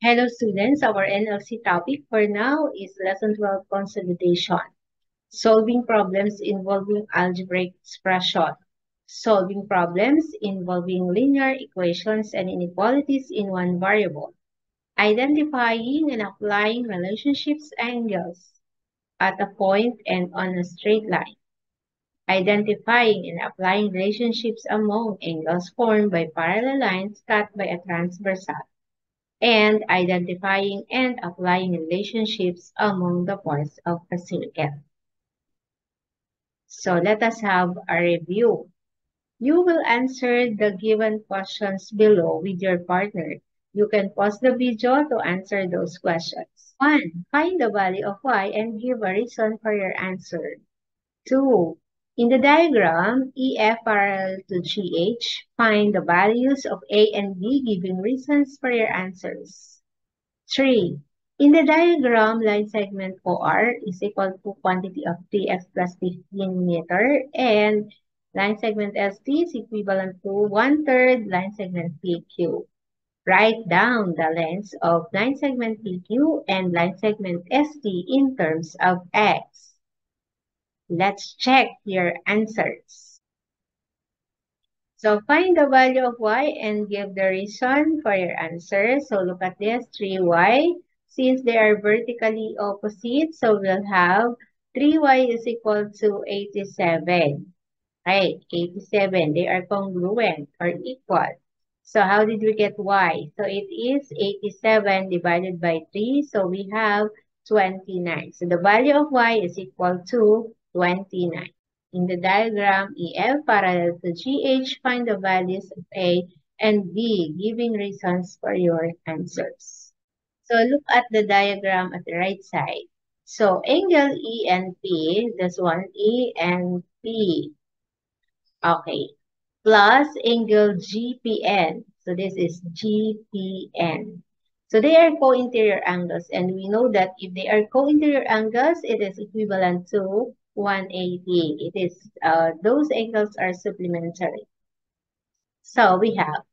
Hello students, our NLC topic for now is Lesson 12 Consolidation. Solving problems involving algebraic expression. Solving problems involving linear equations and inequalities in one variable. Identifying and applying relationships angles at a point and on a straight line. Identifying and applying relationships among angles formed by parallel lines cut by a transversal, and identifying and applying relationships among the parts of a circle. So let us have a review. You will answer the given questions below with your partner. You can pause the video to answer those questions. 1. Find the value of y and give a reason for your answer. 2. In the diagram, EF parallel to GH, find the values of A and B giving reasons for your answers. 3. In the diagram, line segment OR is equal to quantity of 3x plus 15 meter, and line segment ST is equivalent to 1/3 line segment PQ. Write down the lengths of line segment PQ and line segment ST in terms of x. Let's check your answers. So find the value of y and give the reason for your answer. So look at this, 3y. Since they are vertically opposite, so we'll have 3y is equal to 87. Right, 87. They are congruent or equal. So how did we get y? So it is 87 divided by 3. So we have 29. So the value of y is equal to 29. In the diagram, EF parallel to GH, find the values of A and B, giving reasons for your answers. So look at the diagram at the right side. So angle E and P, this one E and P. Okay. Plus angle GPN. So this is GPN. So they are co-interior angles, and we know that if they are co-interior angles, it is equivalent to 180. It is those angles are supplementary. So we have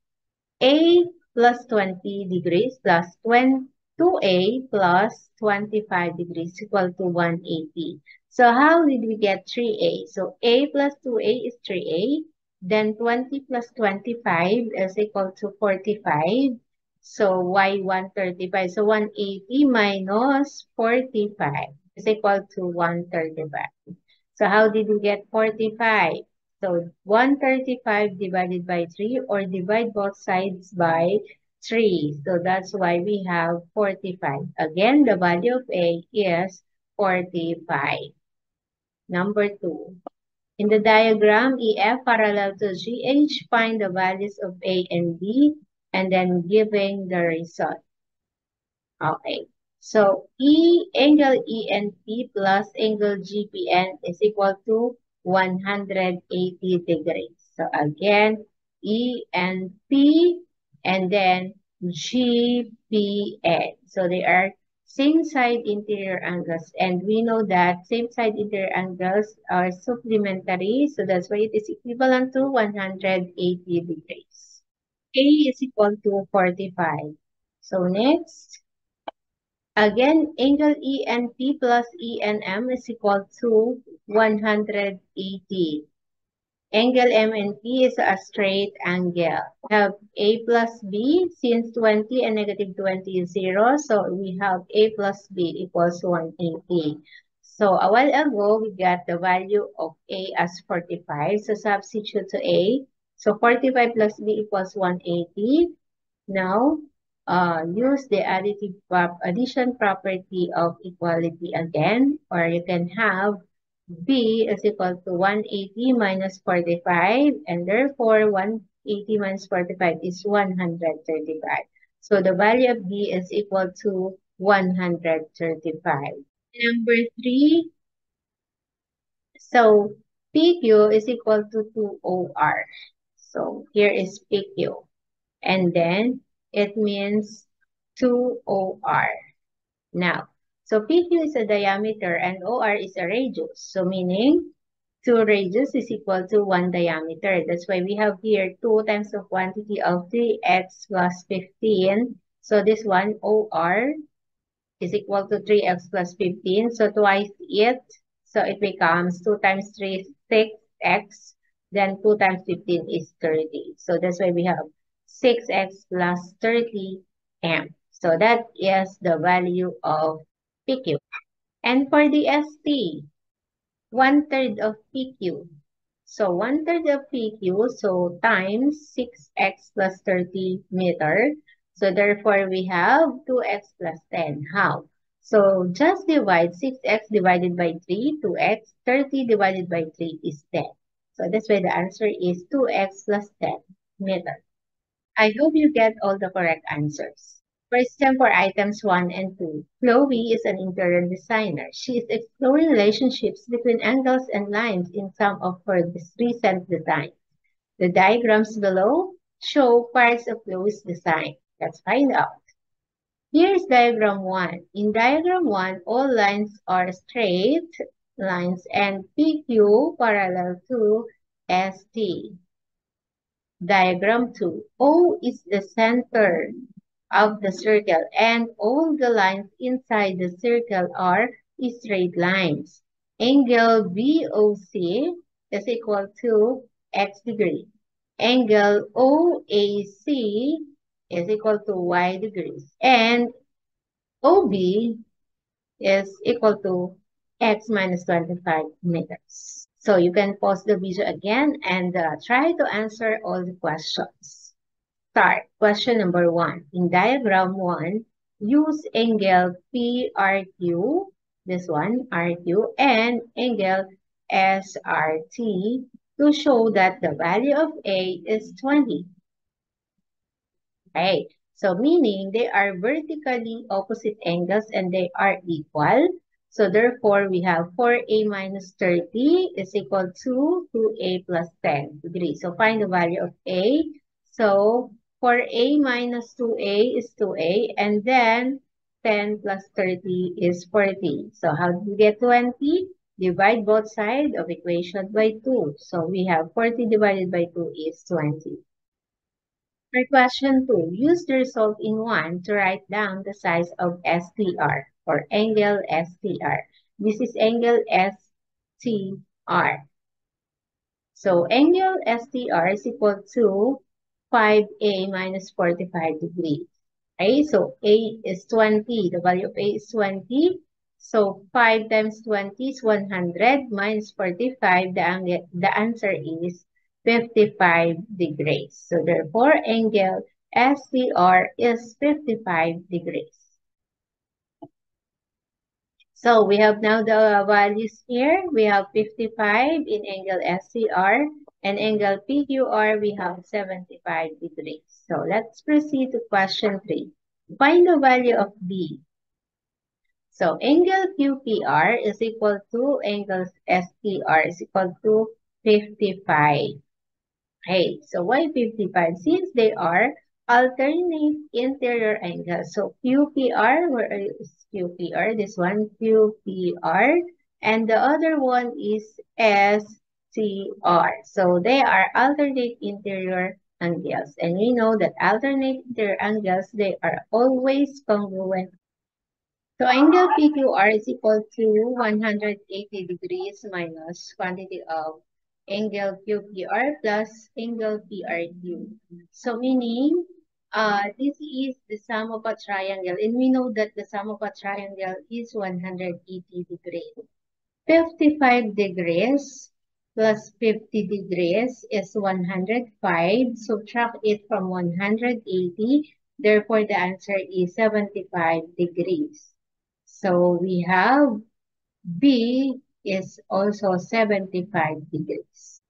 A plus 20 degrees plus 2A plus 25 degrees equal to 180. So how did we get 3A? So A plus 2A is 3A. Then 20 plus 25 is equal to 45. So y 135. So 180 minus 45 is equal to 135. So how did we get 45? So 135 divided by 3, or divide both sides by 3. So that's why we have 45. Again, the value of A is 45. Number 2. In the diagram, EF parallel to GH, find the values of A and B, and then giving the result. Okay. So angle E and P plus angle GPN is equal to 180 degrees. So again, E and P and then GPN. So they are same side interior angles, and we know that same side interior angles are supplementary, so that's why it is equivalent to 180 degrees. A is equal to 45. So next, again, angle ENP plus ENM is equal to 180. Angle MNP is a straight angle. We have A plus B, since 20 and negative 20 is 0, so we have A plus B equals 180. So a while ago, we got the value of A as 45, so substitute to A. So 45 plus B equals 180. Now, use the addition property of equality again, or you can have B is equal to 180 minus 45, and therefore 180 minus 45 is 135. So the value of B is equal to 135. Number 3, so PQ is equal to 2OR. So here is PQ. And then it means 2OR. Now, so PQ is a diameter and OR is a radius. So meaning 2 radius is equal to 1 diameter. That's why we have here 2 times the quantity of 3x plus 15. So this one, OR, is equal to 3x plus 15. So twice it. So it becomes 2 times 3 is 6x. Then 2 times 15 is 30. So that's why we have 6x plus 30m. So that is the value of PQ. And for the ST, 1/3 of PQ. So 1/3 of PQ, so times 6x plus 30 meter. So therefore, we have 2x plus 10. How? So just divide 6x divided by 3, 2x, 30 divided by 3 is 10. So that's why the answer is 2x plus 10 meter. I hope you get all the correct answers. Question for items 1 and 2. Chloe is an interior designer. She is exploring relationships between angles and lines in some of her recent designs. The diagrams below show parts of Chloe's design. Let's find out. Here's diagram 1. In diagram 1, all lines are straight lines and PQ parallel to ST. Diagram 2. O is the center of the circle and all the lines inside the circle are straight lines. Angle BOC is equal to x degree. Angle OAC is equal to y degrees. And OB is equal to x minus 25 meters. So you can pause the video again and try to answer all the questions. Start. Question number 1. In diagram 1, use angle PRQ, this one, RQ, and angle SRT to show that the value of A is 20. Right? So meaning they are vertically opposite angles and they are equal. So therefore, we have 4A minus 30 is equal to 2A plus 10 degrees. So find the value of A. So 4A minus 2A is 2A and then 10 plus 30 is 40. So how do we get 20? Divide both sides of equation by 2. So we have 40 divided by 2 is 20. For question 2, use the result in 1 to write down the size of STR or angle STR. This is angle STR. So angle STR is equal to 5A minus 45 degrees. Okay, so A is 20. The value of A is 20. So 5 times 20 is 100 minus 45. The answer is 55 degrees. So therefore, angle SCR is 55 degrees. So we have now the values here. We have 55 in angle SCR and angle PQR, we have 75 degrees. So let's proceed to question 3. Find the value of B. So angle QPR is equal to angle STR is equal to 55. Okay, so why 55? Since they are alternate interior angles. So QPR, where is QPR? This one, QPR. And the other one is STR. So they are alternate interior angles. And we know that alternate interior angles, they are always congruent. So angle PQR is equal to 180 degrees minus quantity of angle QPR plus angle PRQ. So meaning, this is the sum of a triangle. And we know that the sum of a triangle is 180 degrees. 55 degrees plus 50 degrees is 105. Subtract it from 180. Therefore, the answer is 75 degrees. So we have B is also 75 degrees.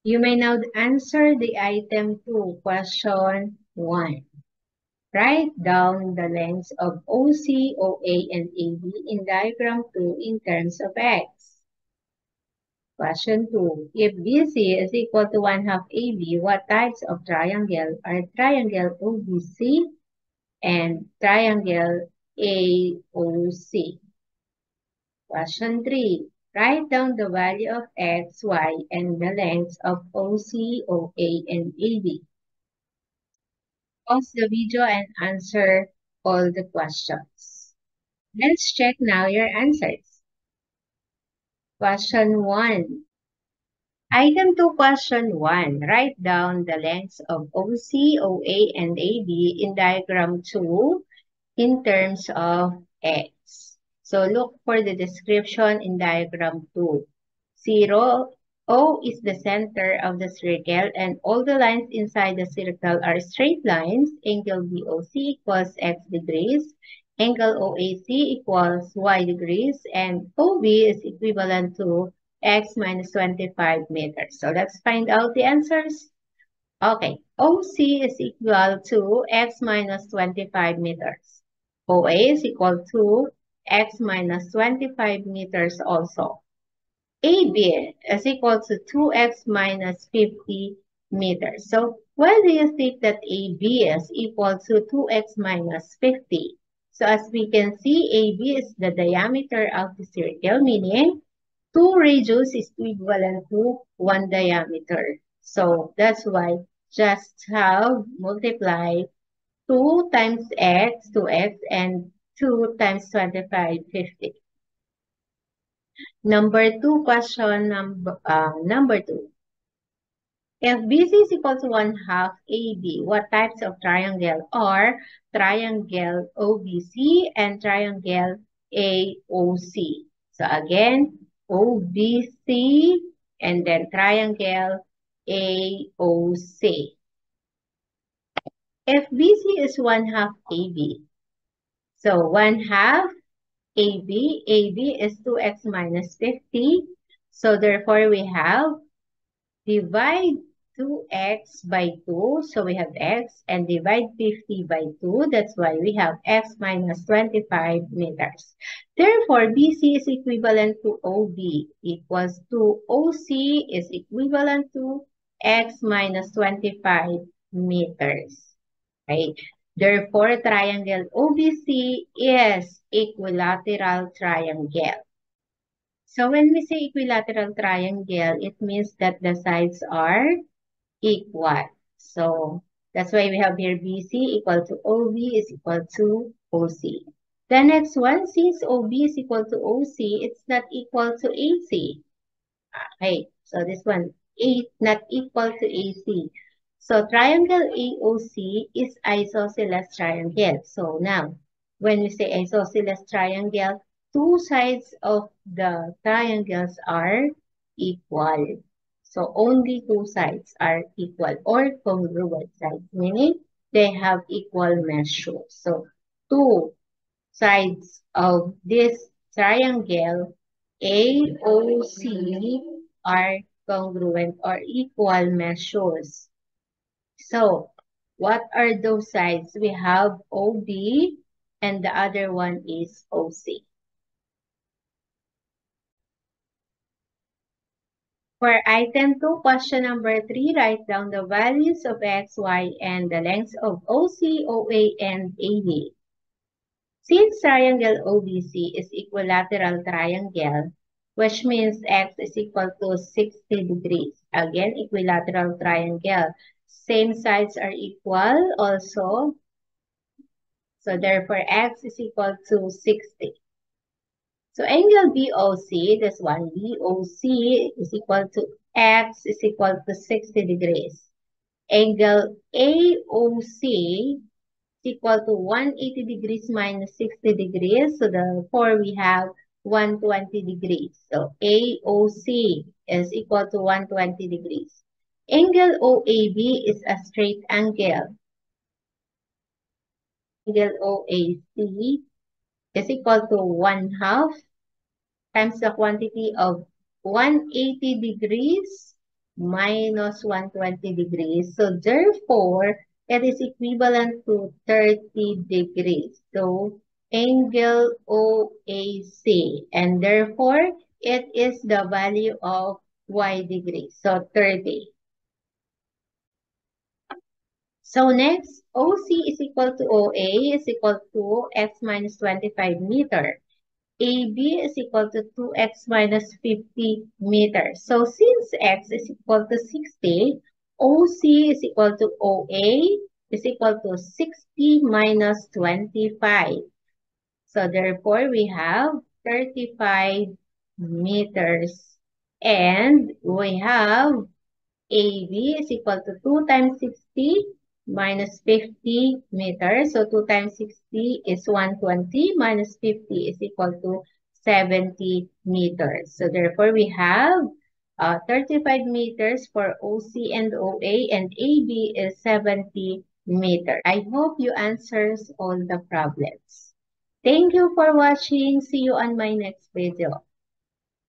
You may now answer the item 2, question 1. Write down the lengths of OC, OA, and AB in diagram 2 in terms of x. Question 2. If BC is equal to 1/2 AB, what types of triangle are triangle OBC and triangle AOC? Question 3. Write down the value of x, y, and the lengths of OC, OA, and AB. Pause the video and answer all the questions. Let's check now your answers. Question 1. Item 2, question 1. Write down the lengths of OC, OA, and AB in diagram 2 in terms of x. So look for the description in diagram 2. 0, O is the center of the circle and all the lines inside the circle are straight lines. Angle BOC equals x degrees. Angle OAC equals y degrees. And OB is equivalent to x minus 25 meters. So let's find out the answers. Okay, OC is equal to x minus 25 meters. OA is equal to x minus 25 meters also. AB is equal to 2x minus 50 meters. So why do you think that AB is equal to 2x minus 50? So as we can see, AB is the diameter of the circle, meaning 2 radius is equivalent to 1 diameter. So that's why just have multiply 2 times x, 2x, and 2 times 25, 50. Number 2, question number 2. If BC is equal to 1/2 AB, what types of triangle are triangle OBC and triangle AOC? So again, OBC and then triangle AOC. If BC is 1/2 AB, so 1/2 AB is 2x minus 50. So therefore we have divide 2x by 2. So we have x and divide 50 by 2. That's why we have x minus 25 meters. Therefore, BC is equivalent to OB equals to OC is equivalent to x minus 25 meters. Right? Therefore, triangle OBC is equilateral triangle. So when we say equilateral triangle, it means that the sides are equal. So that's why we have here BC equal to OB is equal to OC. The next one, since OB is equal to OC, it's not equal to AC. Okay, so this one, not equal to AC. So triangle AOC is isosceles triangle. So now, when we say isosceles triangle, two sides of the triangles are equal. So only two sides are equal or congruent sides, meaning they have equal measure. So two sides of this triangle AOC are congruent or equal measures. So, what are those sides? We have OB and the other one is OC. For item 2, question number 3, write down the values of x, y, and the lengths of OC, OA, and AB. Since triangle OBC is equilateral triangle, which means x is equal to 60 degrees. Again, equilateral triangle. Same sides are equal also. So therefore, x is equal to 60. So angle BOC, this one, BOC is equal to x is equal to 60 degrees. Angle AOC is equal to 180 degrees minus 60 degrees. So therefore, we have 120 degrees. So AOC is equal to 120 degrees. Angle OAB is a straight angle. Angle OAC is equal to 1/2 times the quantity of 180 degrees minus 120 degrees. So therefore, it is equivalent to 30 degrees. So angle OAC. And therefore, it is the value of y degrees. So 30. So next, OC is equal to OA is equal to x minus 25 meter. AB is equal to 2x minus 50 meters. So since x is equal to 60, OC is equal to OA is equal to 60 minus 25. So therefore, we have 35 meters. And we have AB is equal to 2 times 60 minus 50 meters. So 2 times 60 is 120 minus 50 is equal to 70 meters. So therefore, we have 35 meters for OC and OA, and AB is 70 meters. I hope you answers all the problems. Thank you for watching. See you on my next video.